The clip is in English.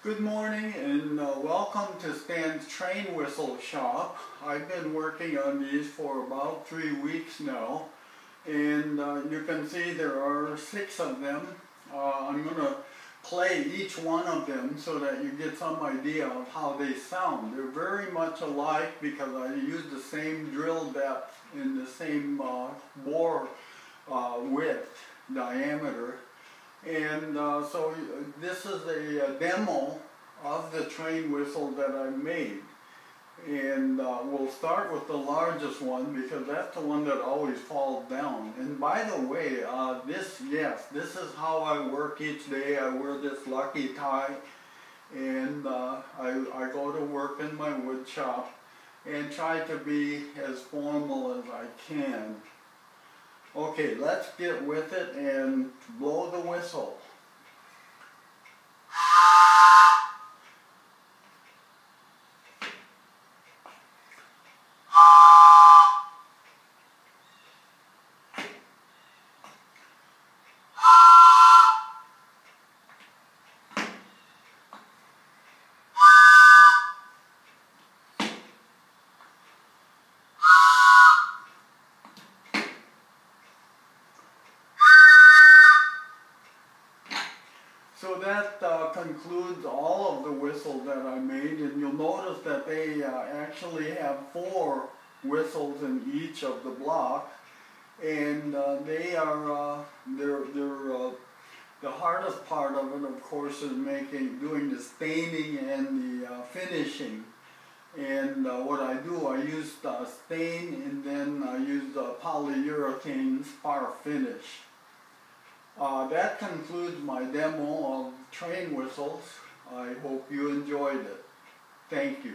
Good morning and welcome to Stan's Train Whistle Shop. I've been working on these for about 3 weeks now, and you can see there are 6 of them. I'm going to play each one of them so that you get some idea of how they sound. They're very much alike because I use the same drill depth and the same bore width, diameter. And so this is a demo of the train whistle that I made. And we'll start with the largest one because that's the one that always falls down. And by the way, this is how I work each day. I wear this lucky tie, and I go to work in my wood shop and try to be as formal as I can. Okay, let's get with it and blow the whistle. So that concludes all of the whistles that I made, and you'll notice that they actually have 4 whistles in each of the blocks, and they are the hardest part of it, of course, is doing the staining and the finishing. And what I do, I use stain, and then I use polyurethane spar finish. That concludes my demo of train whistles. I hope you enjoyed it. Thank you.